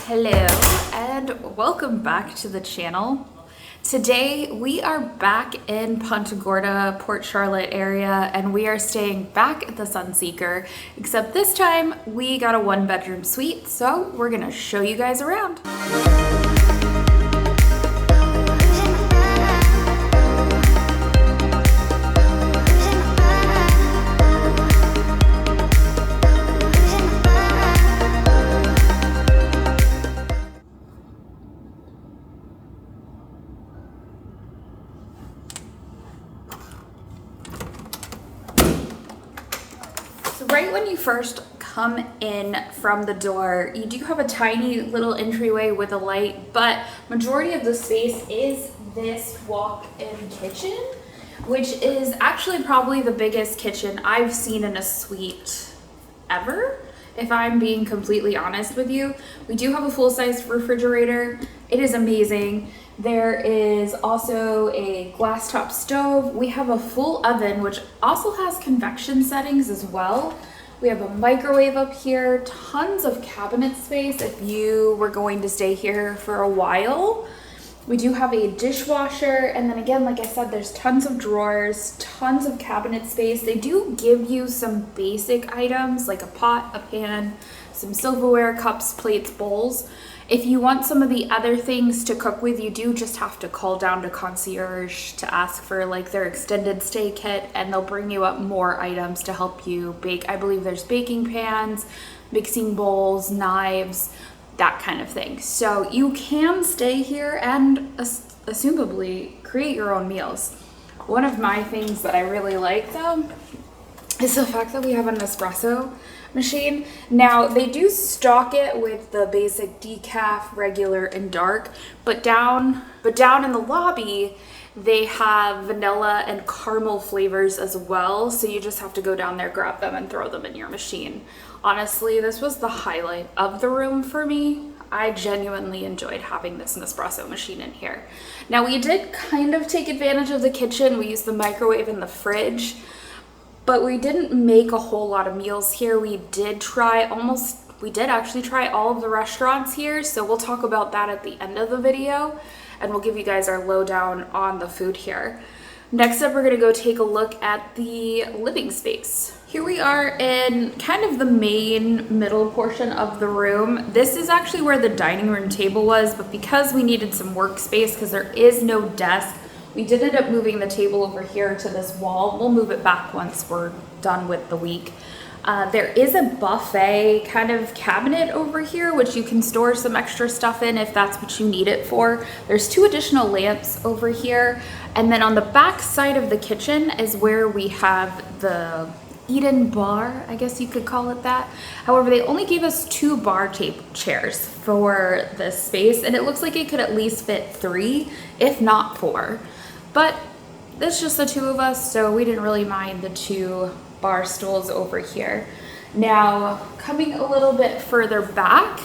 Hello and welcome back to the channel. Today we are back in Punta Gorda, Port Charlotte area, and we are staying back at the Sunseeker, except this time we got a one-bedroom suite, so we're gonna show you guys around. Right when you first come in from the door, you do have a tiny little entryway with a light, but majority of the space is this walk-in kitchen, which is actually probably the biggest kitchen I've seen in a suite ever, if I'm being completely honest with you. We do have a full-size refrigerator. It is amazing. There is also a glass top stove. We have a full oven, which also has convection settings as well. We have a microwave up here, tons of cabinet space if you were going to stay here for a while. We do have a dishwasher, and then again, like I said, there's tons of drawers, tons of cabinet space. They do give you some basic items like a pot, a pan, some silverware, cups, plates, bowls. If you want some of the other things to cook with, you do just have to call down to concierge to ask for like their extended stay kit, and they'll bring you up more items to help you bake. I believe there's baking pans, mixing bowls, knives, that kind of thing. So you can stay here and assumably create your own meals. One of my things that I really like though is the fact that we have an espresso machine. Now they do stock it with the basic decaf, regular, and dark, but down in the lobby they have vanilla and caramel flavors as well, so you just have to go down there, grab them, and throw them in your machine. Honestly, this was the highlight of the room for me. I genuinely enjoyed having this Nespresso machine in here. Now we did kind of take advantage of the kitchen. We used the microwave and the fridge, but we didn't make a whole lot of meals here. We did actually try all of the restaurants here, so we'll talk about that at the end of the video, and we'll give you guys our lowdown on the food here. Next up, we're gonna go take a look at the living space. Here we are in kind of the main middle portion of the room. This is actually where the dining room table was, but because we needed some workspace, because there is no desk, we did end up moving the table over here to this wall. We'll move it back once we're done with the week. There is a buffet kind of cabinet over here, which you can store some extra stuff in if that's what you need it for. There's 2 additional lamps over here. And then on the back side of the kitchen is where we have the eat-in bar, I guess you could call it that. However, they only gave us 2 bar chairs for this space, and it looks like it could at least fit 3, if not 4. But it's just the 2 of us, so we didn't really mind the 2 bar stools over here. Now, coming a little bit further back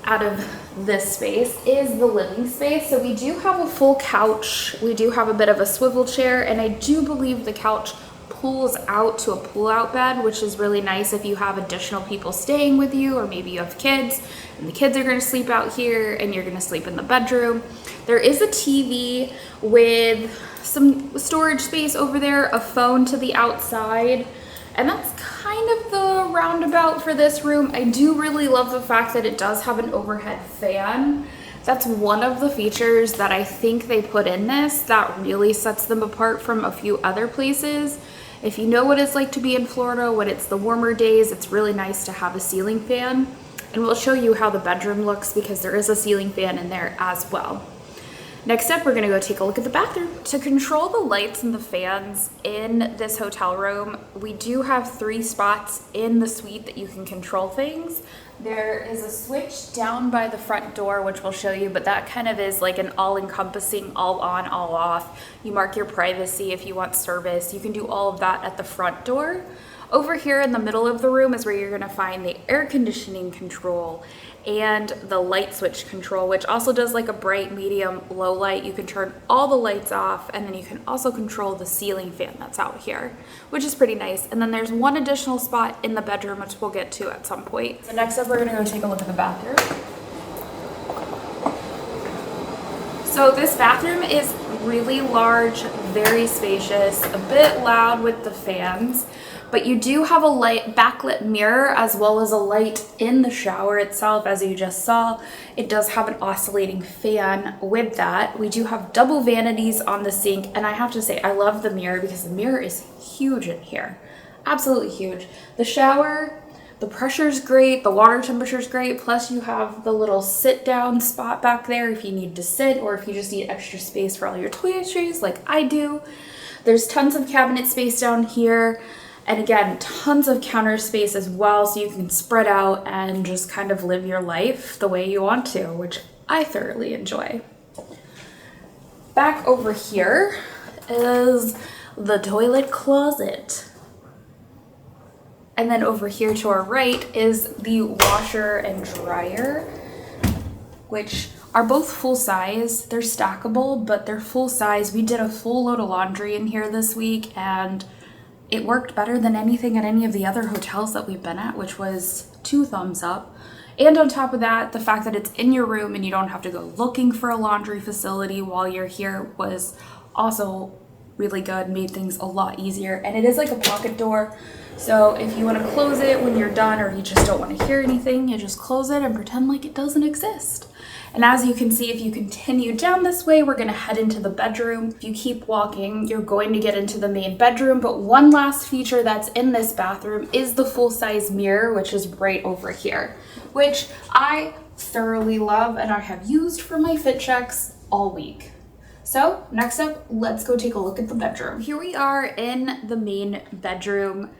out of this space is the living space. So we do have a full couch. We do have a bit of a swivel chair, and I do believe the couch pulls out to a pull-out bed, which is really nice if you have additional people staying with you, or maybe you have kids and the kids are going to sleep out here and you're going to sleep in the bedroom. There is a TV with some storage space over there, a phone to the outside, and that's kind of the roundabout for this room. I do really love the fact that it does have an overhead fan. That's one of the features that I think they put in this that really sets them apart from a few other places. If you know what it's like to be in Florida when it's the warmer days, it's really nice to have a ceiling fan. And we'll show you how the bedroom looks because there is a ceiling fan in there as well. Next up, we're gonna go take a look at the bathroom. To control the lights and the fans in this hotel room, we do have 3 spots in the suite that you can control things. There is a switch down by the front door, which we'll show you, but that kind of is like an all-encompassing, all on, all off. You mark your privacy if you want service. You can do all of that at the front door. Over here in the middle of the room is where you're gonna find the air conditioning control and the light switch control, which also does like a bright, medium, low light. You can turn all the lights off, and then you can also control the ceiling fan that's out here, which is pretty nice. And then there's one additional spot in the bedroom, which we'll get to at some point. So next up, we're gonna go take a look at the bathroom. So this bathroom is really large, very spacious, a bit loud with the fans, but you do have a light backlit mirror as well as a light in the shower itself. As you just saw, it does have an oscillating fan with that. We do have double vanities on the sink, and I have to say I love the mirror because the mirror is huge in here. Absolutely huge. The shower, the pressure's great, the water temperature's great, plus you have the little sit down spot back there if you need to sit or if you just need extra space for all your toiletries like I do. There's tons of cabinet space down here, and again, tons of counter space as well, so you can spread out and just kind of live your life the way you want to, which I thoroughly enjoy. Back over here is the toilet closet. And then over here to our right is the washer and dryer, which are both full size. They're stackable, but they're full size. We did a full load of laundry in here this week, and it worked better than anything at any of the other hotels that we've been at, which was 2 thumbs up. And on top of that, the fact that it's in your room and you don't have to go looking for a laundry facility while you're here was also really good, made things a lot easier. And it is like a pocket door, so if you want to close it when you're done or you just don't want to hear anything, you just close it and pretend like it doesn't exist. And as you can see, if you continue down this way, we're going to head into the bedroom. If you keep walking, you're going to get into the main bedroom, but one last feature that's in this bathroom is the full-size mirror, which is right over here, which I thoroughly love and I have used for my fit checks all week. So next up, let's go take a look at the bedroom. Here we are in the main bedroom.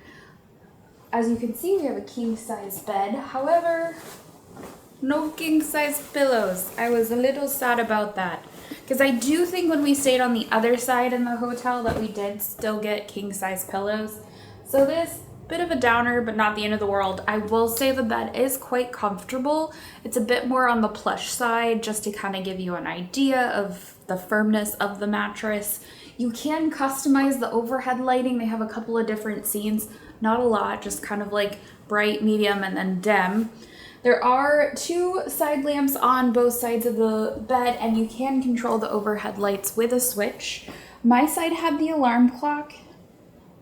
As you can see, we have a king-size bed. However, no king-size pillows. I was a little sad about that because I do think when we stayed on the other side in the hotel that we did still get king-size pillows. So this bit of a downer, but not the end of the world. I will say the bed is quite comfortable. It's a bit more on the plush side just to kind of give you an idea of the firmness of the mattress. You can customize the overhead lighting. They have a couple of different scenes, not a lot, just kind of like bright, medium, and then dim. There are 2 side lamps on both sides of the bed, and you can control the overhead lights with a switch. My side had the alarm clock.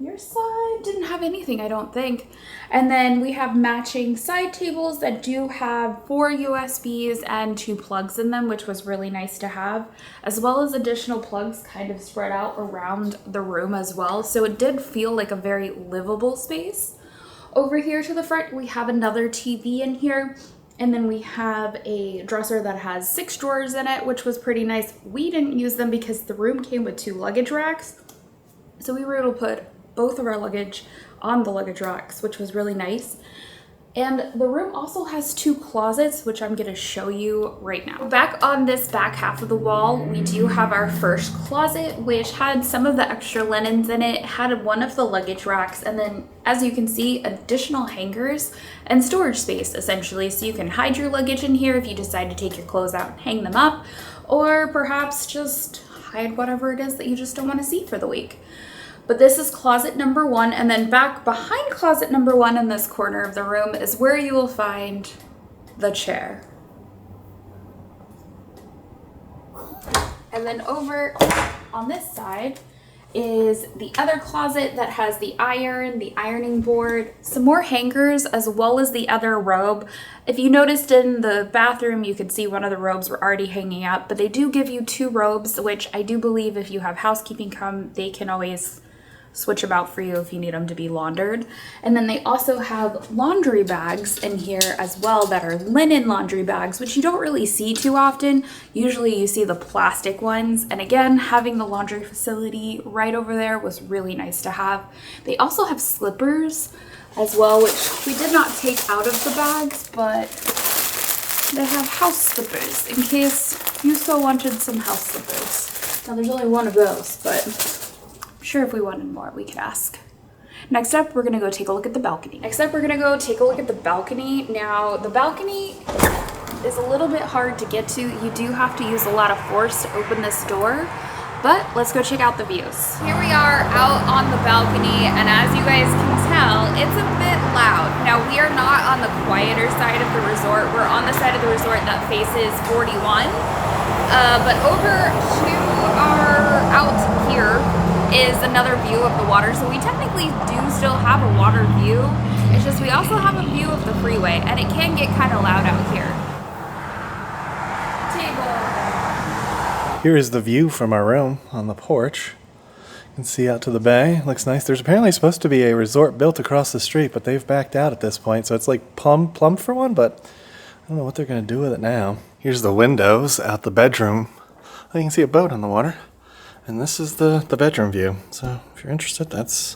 Your side didn't have anything, I don't think. And then we have matching side tables that do have 4 USBs and 2 plugs in them, which was really nice to have, as well as additional plugs kind of spread out around the room as well. So it did feel like a very livable space. Over here to the front, we have another TV in here. And then we have a dresser that has 6 drawers in it, which was pretty nice. We didn't use them because the room came with 2 luggage racks. So we were able to put both of our luggage on the luggage racks, which was really nice. And the room also has 2 closets, which I'm gonna show you right now. Back on this back half of the wall, we do have our first closet, which had some of the extra linens in it, had one of the luggage racks, and then, as you can see, additional hangers and storage space, essentially. So you can hide your luggage in here if you decide to take your clothes out and hang them up, or perhaps just hide whatever it is that you just don't want to see for the week. But this is closet number 1, and then back behind closet number 1 in this corner of the room is where you will find the chair. And then over on this side is the other closet that has the iron, the ironing board, some more hangers, as well as the other robe. If you noticed in the bathroom, you could see one of the robes were already hanging up, but they do give you 2 robes, which I do believe if you have housekeeping come, they can always switch them out for you if you need them to be laundered. And then they also have laundry bags in here as well that are linen laundry bags, which you don't really see too often. Usually you see the plastic ones. And again, having the laundry facility right over there was really nice to have. They also have slippers as well, which we did not take out of the bags, but they have house slippers in case you so wanted some house slippers. Now there's only one of those, but I'm sure if we wanted more, we could ask. Next up, we're gonna go take a look at the balcony. Now, the balcony is a little bit hard to get to. You do have to use a lot of force to open this door, but let's go check out the views. Here we are out on the balcony, and as you guys can tell, it's a bit loud. Now, we are not on the quieter side of the resort. We're on the side of the resort that faces 41. But over to our out here is another view of the water. So we technically do still have a water view. It's just we also have a view of the freeway, and it can get kind of loud out here. Table. Here is the view from our room on the porch. You can see out to the bay. Looks nice. There's apparently supposed to be a resort built across the street, but they've backed out at this point. So it's like plumbed for one, but I don't know what they're going to do with it now. Here's the windows out the bedroom. Oh, you can see a boat on the water. And this is the bedroom view. So if you're interested, that's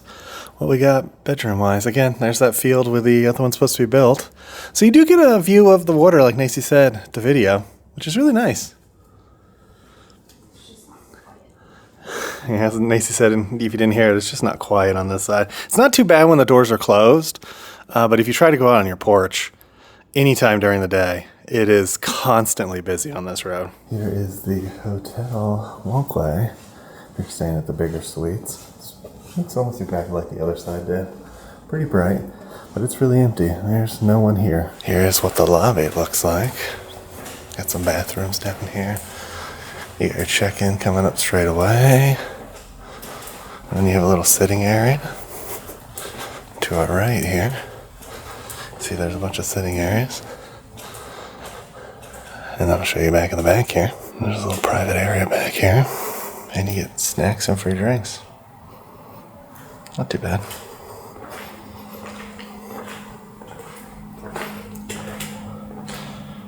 what we got bedroom-wise. Again, there's that field where the other one's supposed to be built. So you do get a view of the water, like Nacy said, the video, which is really nice. Yeah, as Nacy said, and if you didn't hear it, it's just not quiet on this side. It's not too bad when the doors are closed, but if you try to go out on your porch anytime during the day, it is constantly busy on this road. Here is the hotel walkway. You're staying at the bigger suites. It's almost exactly like the other side did. Pretty bright, but it's really empty. There's no one here. Here's what the lobby looks like. Got some bathrooms down here. You got your check-in coming up straight away. And then you have a little sitting area to our right here. See, there's a bunch of sitting areas. And I'll show you back in the back here. There's a little private area back here. And you get snacks and free drinks. Not too bad.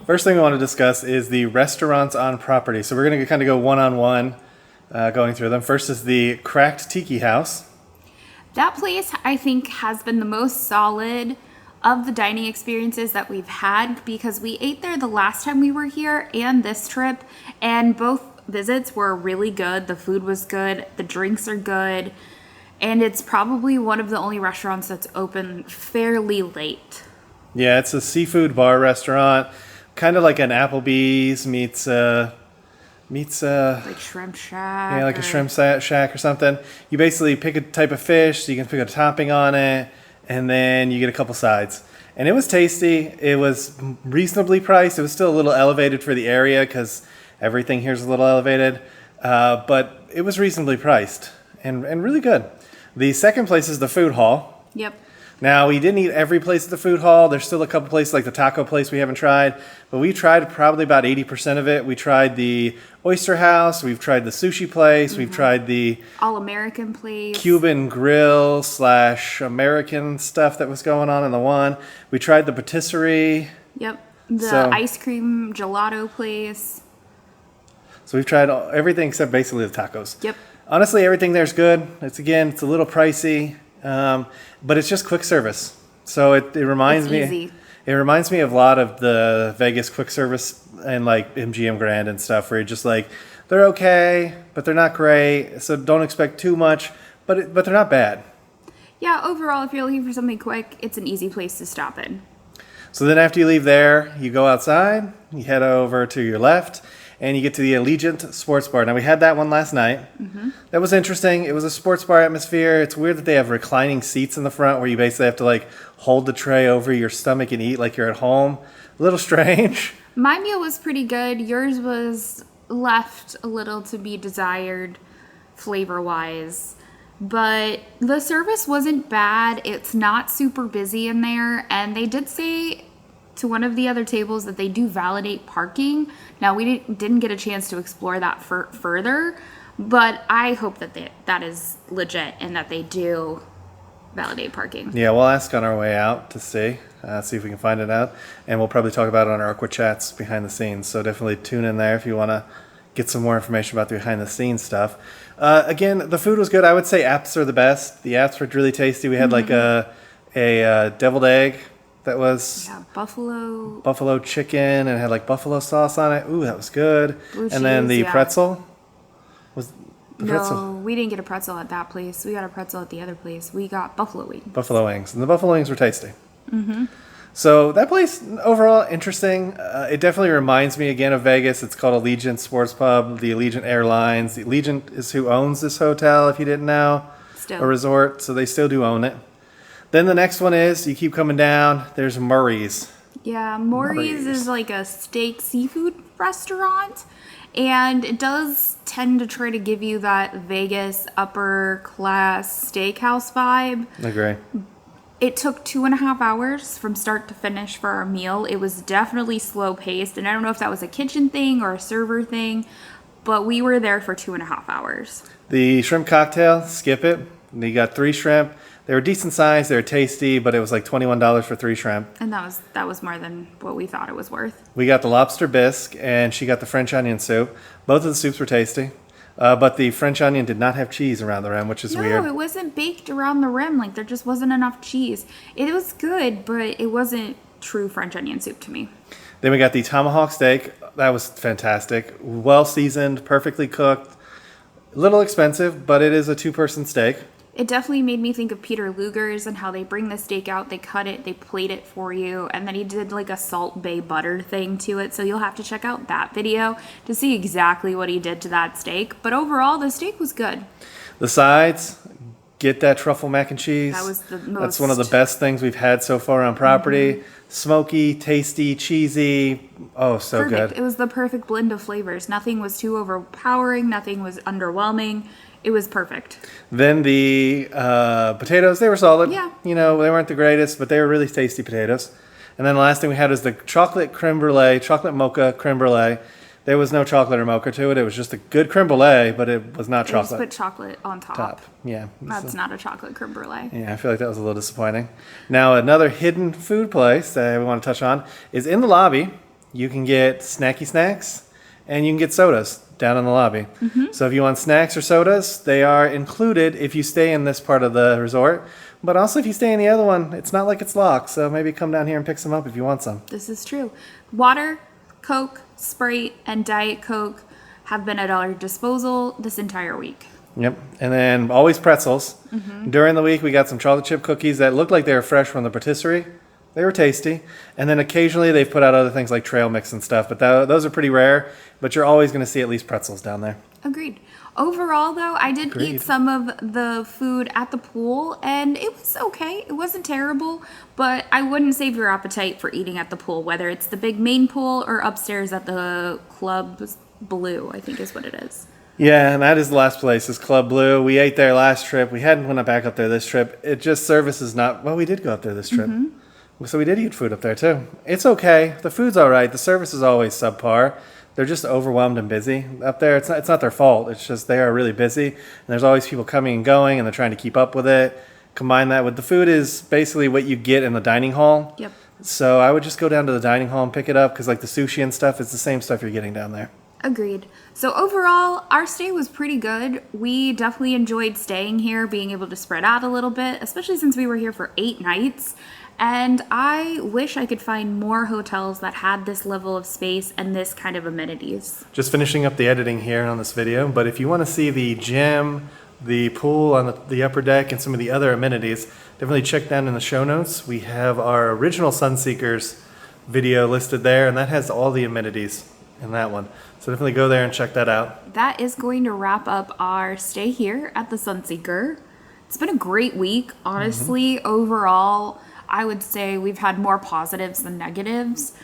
First thing we want to discuss is the restaurants on property. So we're going to kind of go one-on-one going through them. First is the Cracked Tiki House. That place, I think, has been the most solid of the dining experiences that we've had, because we ate there the last time we were here and this trip, and both visits were really good. The food was good, the drinks are good, and it's probably one of the only restaurants that's open fairly late. Yeah, it's a seafood bar restaurant, kind of like an Applebee's meets like Shrimp Shack. Yeah, like a shrimp shack or something. You basically pick a type of fish, so you can pick a topping on it, and then you get a couple sides. And it was tasty. It was reasonably priced. It was still a little elevated for the area because everything here is a little elevated. But it was reasonably priced and really good. The second place is the food hall. Yep. Now, we didn't eat every place at the food hall. There's still a couple places like the taco place we haven't tried. But we tried probably about 80% of it. We tried the oyster house. We've tried the sushi place. We've tried the all-American place. Cuban grill / American stuff that was going on in the one. We tried the patisserie. Yep. The ice cream gelato place. So we've tried everything except basically the tacos. Yep. Honestly, everything there's good. It's a little pricey. But it's just quick service, so it reminds me. Easy. It reminds me of a lot of the Vegas quick service and like MGM Grand and stuff, where you're just like, they're okay, but they're not great. So don't expect too much, but they're not bad. Yeah, overall, if you're looking for something quick, it's an easy place to stop in. So then after you leave there, you go outside, you head over to your left, and you get to the Allegiant Sports Bar. Now, we had that one last night. Mm-hmm. That was interesting. It was a sports bar atmosphere. It's weird that they have reclining seats in the front where you basically have to, like, hold the tray over your stomach and eat like you're at home. A little strange. My meal was pretty good. Yours was left a little to be desired flavor-wise. But the service wasn't bad. It's not super busy in there. And they did say to one of the other tables that they do validate parking. Now, we didn't get a chance to explore that further, but I hope that that is legit and that they do validate parking. Yeah, we'll ask on our way out to see if we can find it out, and we'll probably talk about it on our Aqua Chats behind the scenes, so definitely tune in there if you want to get some more information about the behind the scenes stuff. Again, the food was good. I would say apps are the best. The apps were really tasty. We had like a deviled egg that was buffalo chicken, and it had like buffalo sauce on it. Ooh, that was good. Blue and then cheese, the pretzel was No, we didn't get a pretzel at that place. We got a pretzel at the other place. We got buffalo wings. Buffalo wings, and the buffalo wings were tasty. Mm-hmm. So that place overall interesting. It definitely reminds me again of Vegas. It's called Allegiant Sports Pub, the Allegiant Airlines. The Allegiant is who owns this hotel, if you didn't know, a resort. So they still do own it. Then the next one is, you keep coming down, there's Murray's. Yeah, Maury's is like a steak seafood restaurant, and it does tend to try to give you that Vegas upper class steakhouse vibe. Agree. It took 2.5 hours from start to finish for our meal. It was definitely slow paced, and I don't know if that was a kitchen thing or a server thing, but we were there for 2.5 hours. The shrimp cocktail, skip it. You got 3 shrimp. They were decent size, they were tasty, but it was like $21 for 3 shrimp. And that was more than what we thought it was worth. We got the lobster bisque, and she got the French onion soup. Both of the soups were tasty, but the French onion did not have cheese around the rim, which is weird. No, it wasn't baked around the rim. Like, there just wasn't enough cheese. It was good, but it wasn't true French onion soup to me. Then we got the tomahawk steak. That was fantastic. Well seasoned, perfectly cooked. A little expensive, but it is a 2-person steak. It definitely made me think of Peter Luger's and how they bring the steak out, they cut it, they plate it for you, and then he did like a Salt Bay butter thing to it, so you'll have to check out that video to see exactly what he did to that steak. But overall, the steak was good. The sides, get that truffle mac and cheese. That was the most... That's one of the best things we've had so far on property. Mm-hmm. Smoky, tasty, cheesy. Oh, so perfect. good. It was the perfect blend of flavors. Nothing was too overpowering, nothing was underwhelming. It was perfect. Then the potatoes, they were solid. Yeah. You know, they weren't the greatest, but they were really tasty potatoes. And then the last thing we had is the chocolate creme brulee, chocolate mocha creme brulee. There was no chocolate or mocha to it. It was just a good creme brulee, but it was not chocolate. Just put chocolate on top. Yeah. That's not a chocolate creme brulee. Yeah, I feel like that was a little disappointing. Now, another hidden food place that we want to touch on is in the lobby. You can get snacky snacks and you can get sodas down in the lobby. Mm-hmm. So if you want snacks or sodas, they are included if you stay in this part of the resort. But also if you stay in the other one, it's not like it's locked. So maybe come down here and pick some up if you want some. This is true. Water, Coke, Sprite, and Diet Coke have been at our disposal this entire week. Yep. And then always pretzels. Mm-hmm. During the week, we got some chocolate chip cookies that looked like they were fresh from the patisserie. They were tasty. And then occasionally they've put out other things like trail mix and stuff, but those are pretty rare. But you're always going to see at least pretzels down there. Agreed. Overall, though, I did eat some of the food at the pool, and it was okay. It wasn't terrible, but I wouldn't save your appetite for eating at the pool, whether it's the big main pool or upstairs at the Club Blue, I think is what it is. Yeah, and that is the last place, is Club Blue. We ate there last trip. We hadn't went back up there this trip. It just, service is not, well, we did go up there this trip. Mm-hmm. So we did eat food up there too. It's okay. The food's all right. The service is always subpar. They're just overwhelmed and busy up there. It's not their fault. It's just they are really busy. And there's always people coming and going, and they're trying to keep up with it. Combine that with the food is basically what you get in the dining hall. Yep. So I would just go down to the dining hall and pick it up, because like the sushi and stuff, it's the same stuff you're getting down there. Agreed. So overall, our stay was pretty good. We definitely enjoyed staying here, being able to spread out a little bit, especially since we were here for 8 nights. And I wish I could find more hotels that had this level of space and this kind of amenities. Just finishing up the editing here on this video, but if you want to see the gym, the pool on the upper deck, and some of the other amenities, definitely check down in the show notes. We have our original Sunseekers video listed there, and that has all the amenities in that one. So definitely go there and check that out. That is going to wrap up our stay here at the Sunseeker. It's been a great week, honestly. Mm-hmm. Overall, I would say we've had more positives than negatives,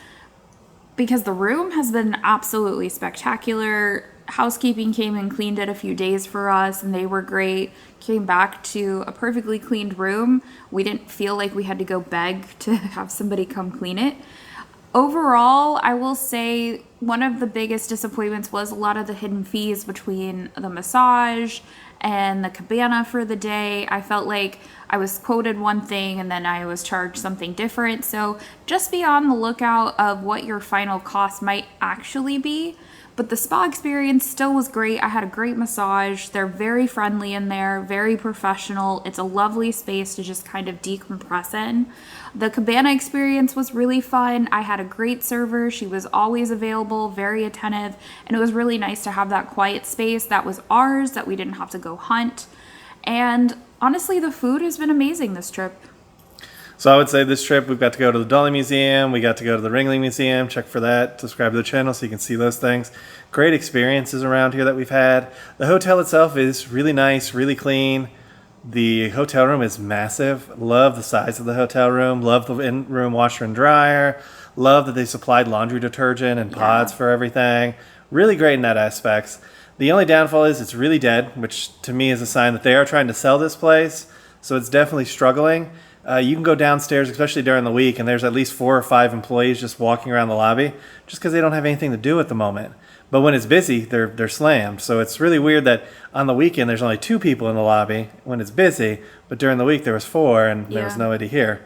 because the room has been absolutely spectacular. Housekeeping came and cleaned it a few days for us, and they were great. Came back to a perfectly cleaned room. We didn't feel like we had to go beg to have somebody come clean it. Overall, I will say one of the biggest disappointments was a lot of the hidden fees between the massage and the cabana for the day. I felt like I was quoted one thing and then I was charged something different. So just be on the lookout of what your final cost might actually be. But the spa experience still was great. I had a great massage. They're very friendly in there, very professional. It's a lovely space to just kind of decompress in. The cabana experience was really fun. I had a great server. She was always available, very attentive, and it was really nice to have that quiet space that was ours, that we didn't have to go hunt. And honestly, the food has been amazing this trip. So I would say this trip, we've got to go to the Dolly Museum. We got to go to the Ringling Museum. Check for that. Subscribe to the channel so you can see those things. Great experiences around here that we've had. The hotel itself is really nice, really clean, The hotel room is massive. Love the size of the hotel room. Love the in-room washer and dryer. Love that they supplied laundry detergent and pods for everything. Really great in that aspects. The only downfall is it's really dead, which to me is a sign that they are trying to sell this place. So it's definitely struggling. You can go downstairs, especially during the week, and there's at least 4 or 5 employees just walking around the lobby just because they don't have anything to do at the moment. But when it's busy, they're slammed. So it's really weird that on the weekend there's only 2 people in the lobby when it's busy, but during the week there was 4 and there was nobody here.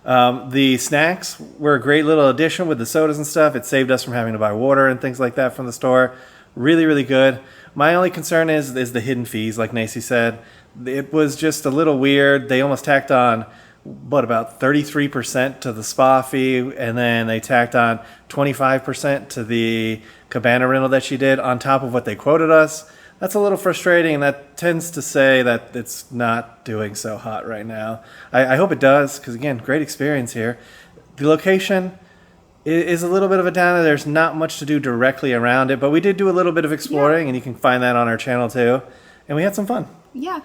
The snacks were a great little addition with the sodas and stuff. It saved us from having to buy water and things like that from the store. Really, really good. My only concern is the hidden fees, like Nacy said. It was just a little weird. They almost tacked on about 33% to the spa fee, and then they tacked on 25% to the cabana rental that she did on top of what they quoted us. That's a little frustrating, and that tends to say that it's not doing so hot right now. I hope it does, because again, great experience here. The location is a little bit of a downer. There's not much to do directly around it, but we did do a little bit of exploring, and you can find that on our channel too. And we had some fun. Yeah.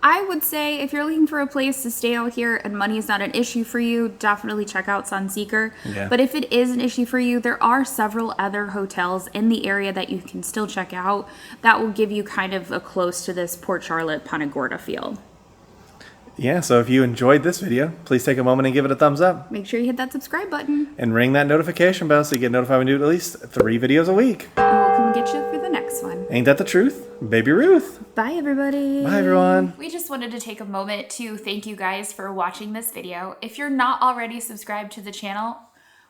I would say if you're looking for a place to stay out here and money is not an issue for you, definitely check out Sunseeker. Yeah. But if it is an issue for you, there are several other hotels in the area that you can still check out that will give you kind of a close to this Port Charlotte, Punta Gorda feel. Yeah, so if you enjoyed this video, please take a moment and give it a thumbs up. Make sure you hit that subscribe button. And ring that notification bell so you get notified when we do at least 3 videos a week. And we'll come get you for the next one. Ain't that the truth? Baby Ruth. Bye, everybody. Bye, everyone. We just wanted to take a moment to thank you guys for watching this video. If you're not already subscribed to the channel,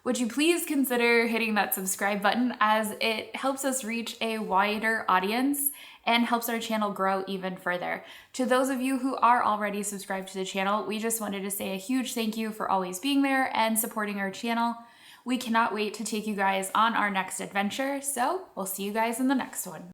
would you please consider hitting that subscribe button, as it helps us reach a wider audience and helps our channel grow even further. To those of you who are already subscribed to the channel, we just wanted to say a huge thank you for always being there and supporting our channel. We cannot wait to take you guys on our next adventure, so we'll see you guys in the next one.